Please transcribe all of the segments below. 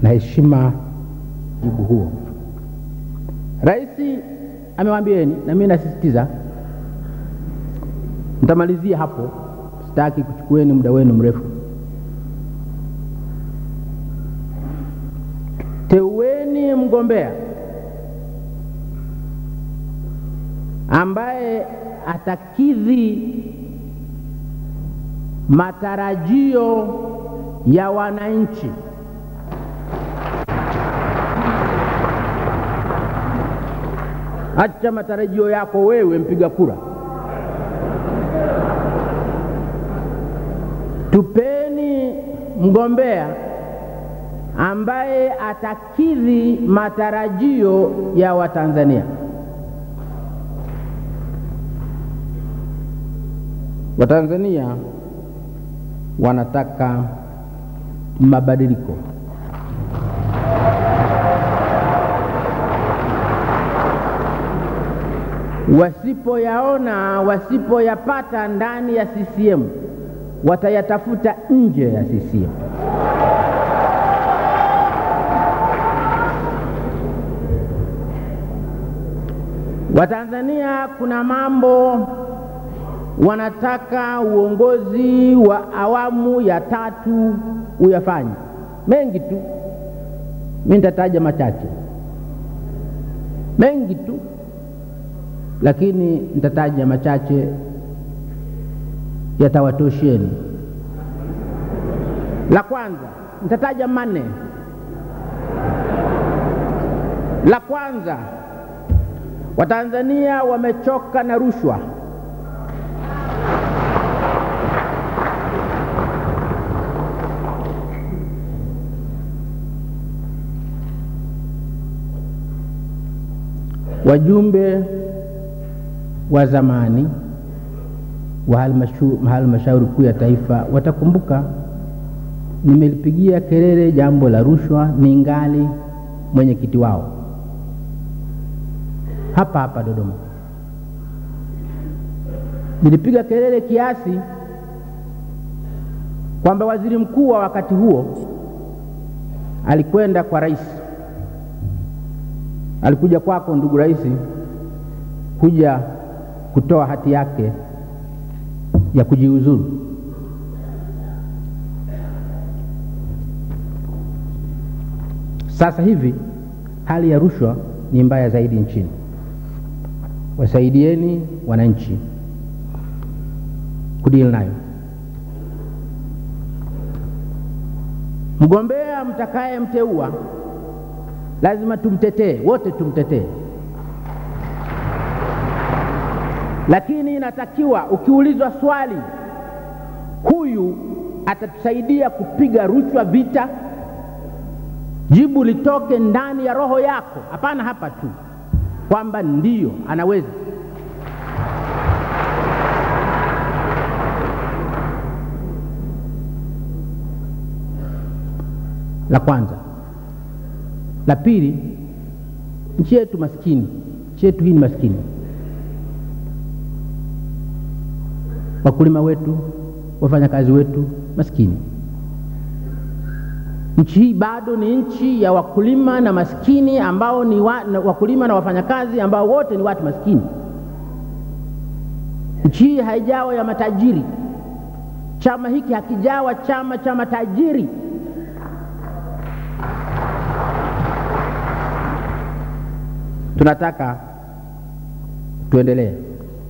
na heshima jibu huo. Rais amewaambieni, na mimi nasisitiza, nitamalizia hapo, sitaki kuchukueni muda wenu mrefu. Teueni mgombea ambaye atakidhi matarajio ya wananchi. Acha matarajio yako wewe mpiga kura. Tupeni mgombea ambaye atakidhi matarajio ya Watanzania. Watanzania wanataka mabadiliko. Wasipoyaona, wasipoyapata ndani ya CCM, watayatafuta nje ya CCM. Watanzania kuna mambo wanataka uongozi wa awamu ya 3 uyafanye. Mengi tu, mimi nitataja machache. Mengi tu, lakini nitataja machache yatawatosheni. La kwanza, nitataja manne. La kwanza, Watanzania wamechoka na rushwa. Wajumbe wa zamani wa halmashauri kuu ya taifa watakumbuka nimelipigia kelele jambo la rushwa ningali mwenyekiti wao hapa Dodoma. Nilipiga kelele kiasi kwamba waziri mkuu wa wakati huo alikwenda kwa rais. Alikuja kwako ndugu rais kuja kutoa hati yake ya kujiuzulu. Sasa hivi hali ya rushwa ni mbaya zaidi nchini. Wasaidieni wananchi kudili nayo. Mgombea mtakaye mteua lazima tumtetee, wote tumtetee. Lakini inatakiwa ukiulizwa swali, huyu atatusaidia kupiga rushwa vita, jibu litoke ndani ya roho yako. Hapana hapa tu kwamba ndiyo anaweza. La kwanza. La pili, nchi yetu maskini. Nchi yetu hii ni maskini. Wakulima wetu, wafanyakazi wetu maskini. Nchi hii bado ni nchi ya wakulima na maskini ambao ni wakulima na wafanyakazi ambao wote ni watu maskini. Nchi hii haijawa ya matajiri. Chama hiki hakijawa chama cha matajiri. Tunataka tuendelee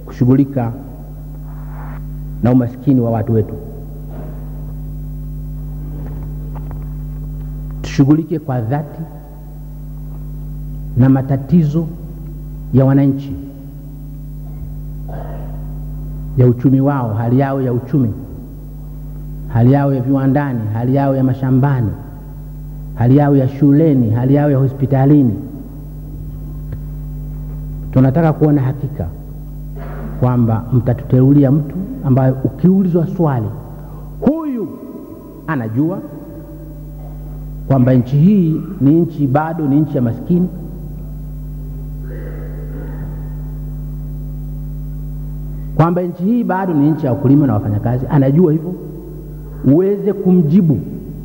kushughulika na umaskini wa watu wetu. Tushughulike kwa dhati na matatizo ya wananchi, ya uchumi wao, hali yao ya uchumi, hali yao ya viwandani, hali yao ya mashambani, hali yao ya shuleni, hali yao ya hospitalini. Tunataka kuona hakika kwamba mtatuteulia mtu ambaye ukiulizwa swali, huyu anajua kwamba nchi hii ni nchi bado ni nchi ya maskini, kwamba nchi hii bado ni nchi ya wakulima na wafanyakazi. Anajua hivyo, uweze kumjibu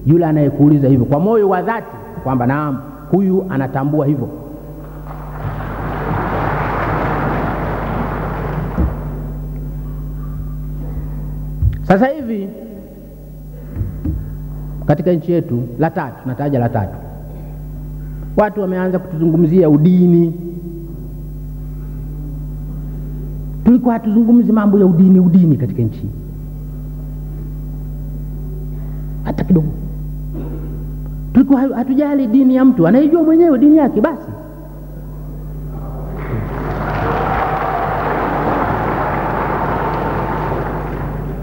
yule anayekuuliza hivyo kwa moyo wa dhati, kwamba naam, huyu anatambua hivyo. Sasa hivi katika nchi yetu, la tatu, nataja la tatu, watu wameanza kutuzungumzia udini. Tulikuwa hatuzungumzi mambo ya udini katika nchi hata kidogo. Tulikuwa hatujali dini ya mtu, anayejua mwenyewe dini yake basi.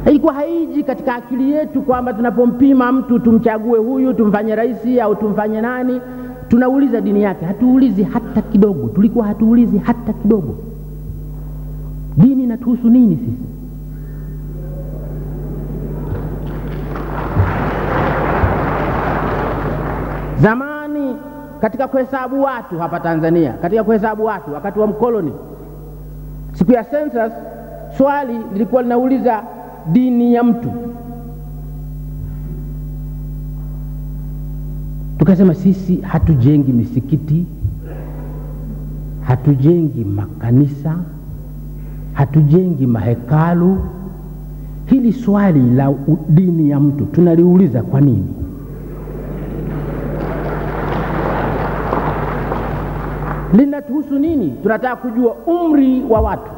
Haikuwa haiji katika akili yetu kwamba tunapompima mtu tumchague huyu, tumfanye rais au tumfanye nani, tunauliza dini yake. Hatuulizi hata kidogo. Tulikuwa hatuulizi hata kidogo. Dini inatuhusu nini sisi? Zamani katika kuhesabu watu hapa Tanzania, katika kuhesabu watu wakati wa mkoloni, siku ya census, swali lilikuwa linauliza dini ya mtu. Tukasema sisi hatujengi misikiti, hatujengi makanisa, hatujengi mahekalu. Hili swali la dini ya mtu tunaliuliza kwa nini? Linatuhusu nini? Tunataka kujua umri wa watu,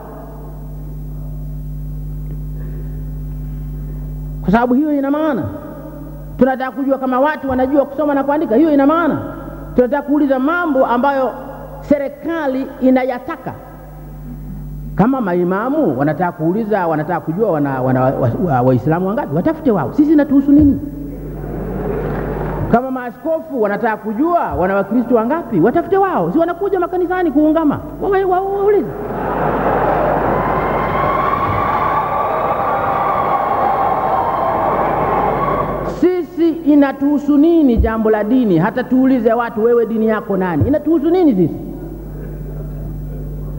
kwa sababu hiyo ina maana. Tunataka kujua kama watu wanajua kusoma na kuandika, hiyo ina maana. Tunataka kuuliza mambo ambayo serikali inayataka. Kama maimamu wanataka kuuliza, wanataka kujua Waislamu wangapi, watafute wao. Sisi inatuhusu nini? Kama maaskofu wanataka kujua wana Wakristo wangapi, watafute wao. Si wanakuja makanisani kuungama, waulize. Sisi inatuhusu nini jambo la dini? Hata tuulize watu, wewe dini yako nani? Inatuhusu nini sisi?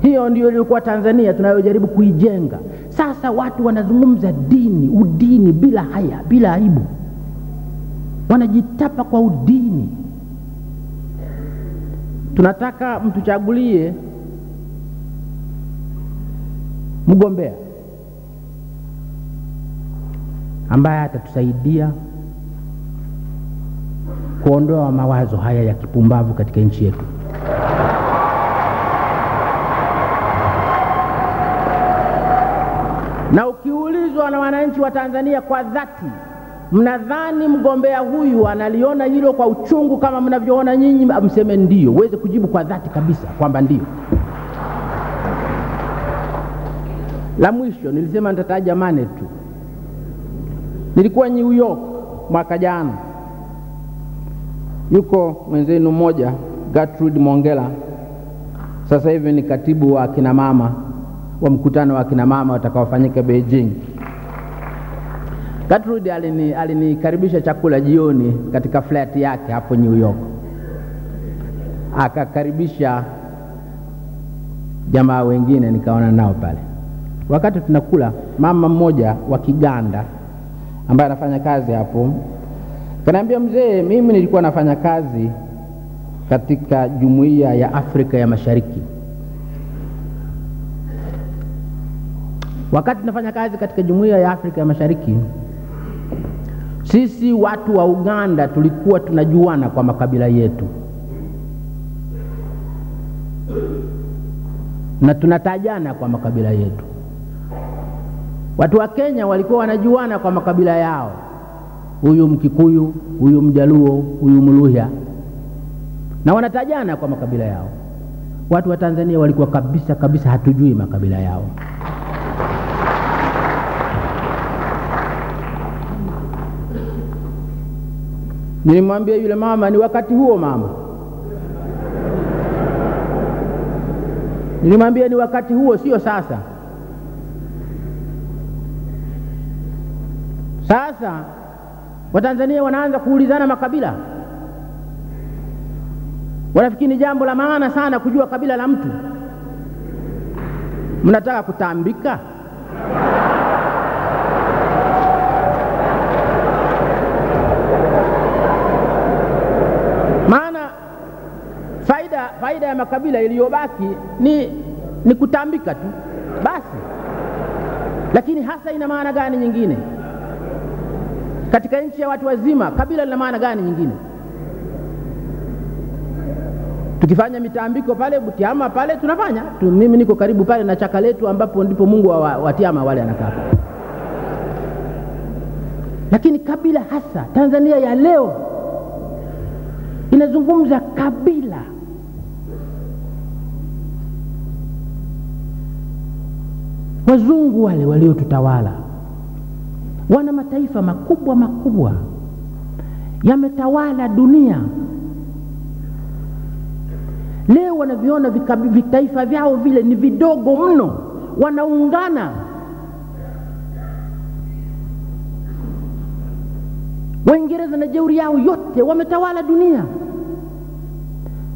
Hiyo ndio ilikuwa Tanzania tunayojaribu kuijenga. Sasa watu wanazungumza dini, udini bila haya, bila aibu. Wanajitapa kwa udini. Tunataka mtuchagulie mgombea ambaye atatusaidia kuondoa mawazo haya ya kipumbavu katika nchi yetu. Na ukiulizwa na wananchi wa Tanzania kwa dhati, mnadhani mgombea huyu analiona hilo kwa uchungu kama mnavyoona nyinyi, mseme ndio. Uweze kujibu kwa dhati kabisa kwamba ndio. La mwisho nilisema nitataja mane tu. Nilikuwa New York mwaka jana. Yuko mwenzenu mmoja, Gertrude Mongela, sasa hivi ni katibu wa kina mama wa mkutano wa kina mama utakaofanyika Beijing. Gertrude alinikaribisha chakula jioni katika flat yake hapo New York. Akakaribisha jamaa wengine nikaona nao pale. Wakati tunakula, mama mmoja wa Kiganda ambaye anafanya kazi hapo kaniambia, mzee, mimi nilikuwa nafanya kazi katika Jumuiya ya Afrika ya Mashariki. Wakati nafanya kazi katika Jumuiya ya Afrika ya Mashariki, sisi watu wa Uganda tulikuwa tunajuana kwa makabila yetu, na tunatajana kwa makabila yetu. Watu wa Kenya walikuwa wanajuana kwa makabila yao, huyu Mkikuyu, huyu Mjaluo, huyu Mluhya, na wanatajana kwa makabila yao. Watu wa Tanzania walikuwa kabisa hatujui makabila yao. Nilimwambia yule mama, ni wakati huo mama. Nilimwambia ni wakati huo, sio sasa. Sasa Watanzania wanaanza kuulizana makabila. Wanafikiri ni jambo la maana sana kujua kabila la mtu. Mnataka kutambika? Maana faida ya makabila iliyobaki ni kutambika tu basi. Lakini hasa ina maana gani nyingine? Katika nchi ya watu wazima kabila lina maana gani nyingine? Tukifanya mitambiko pale Butiama pale tunafanya mimi niko karibu pale na chaka letu ambapo ndipo Mungu wa Tiama wale anakaa. Lakini kabila hasa Tanzania ya leo inazungumza kabila. Wazungu wale waliotutawala wana mataifa makubwa makubwa yametawala dunia. Leo wanaviona vitaifa vyao vile ni vidogo mno, wanaungana. Waingereza na jeuri yao yote wametawala dunia.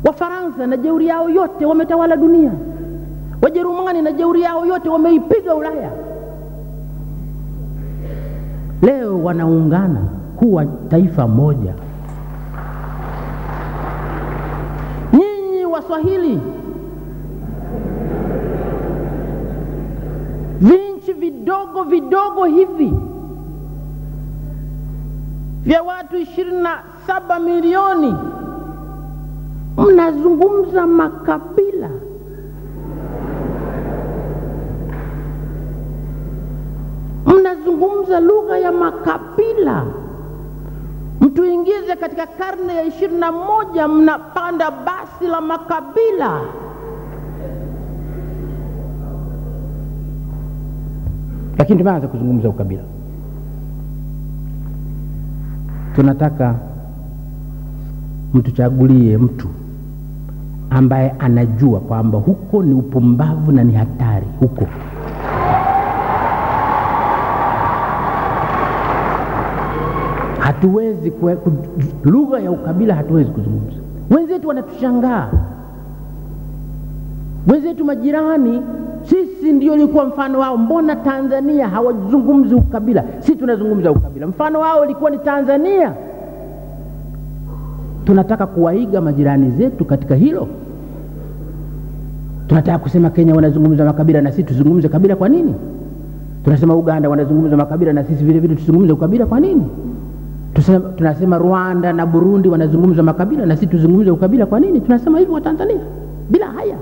Wafaransa na jeuri yao yote wametawala dunia. Wajerumani na jeuri yao yote wameipiga Ulaya. Leo wanaungana kuwa taifa moja. Nyinyi Waswahili, vinchi vidogo vidogo hivi vya watu 27 milioni mnazungumza makabila. Mnazungumza lugha ya makabila. Mtu ingize katika karne ya 21 mnapanda basi la makabila. Lakini tumeanza kuzungumza ukabila. Tunataka mtuchagulie mtu ambaye anajua kwamba huko ni upumbavu na ni hatari huko. Hatuwezi lugha ya ukabila hatuwezi kuzungumza. Wenzetu wanatushangaa. Wenzetu majirani, sisi ndio ilikuwa mfano wao. Mbona Tanzania hawazungumzi ukabila? Sisi tunazungumza ukabila. Mfano wao ilikuwa ni Tanzania. Tunataka kuwaiga majirani zetu katika hilo. Tunataka kusema Kenya wanazungumza makabila na sisi tuzungumze kabila, kwa nini? Tunasema Uganda wanazungumza makabila na sisi vile vile tuzungumze ukabila, kwa nini? Tunasema Rwanda na Burundi wanazungumza makabila na sisi tuzungumze ukabila, kwa nini? Tunasema hivyo wa Tanzania bila haya.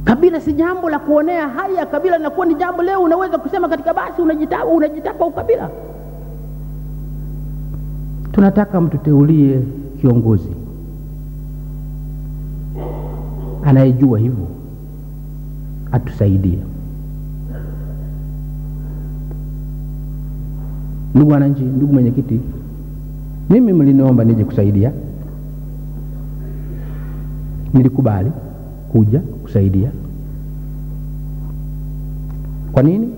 Kabila si jambo la kuonea haya. Kabila linakuwa ni jambo leo unaweza kusema katika basi unajitapa ukabila. Tunataka mtuteulie kiongozi anayejua hivyo, atusaidie. Ndugu wananchi, ndugu mwenyekiti, mimi mliniomba nije kusaidia. Nilikubali kuja kusaidia. Kwa nini?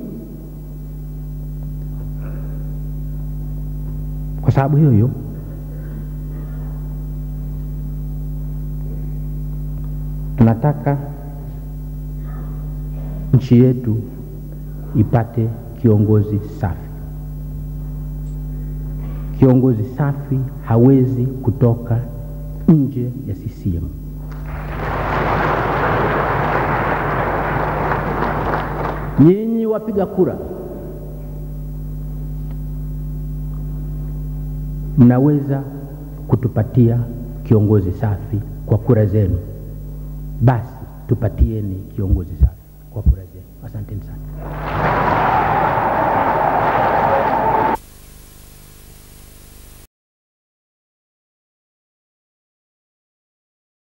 Kwa sababu hiyo tunataka nchi yetu ipate kiongozi safi. Kiongozi safi hawezi kutoka nje ya CCM. Nyinyi wapiga kura mnaweza kutupatia kiongozi safi kwa kura zenu. Basi tupatieni kiongozi safi kwa kura.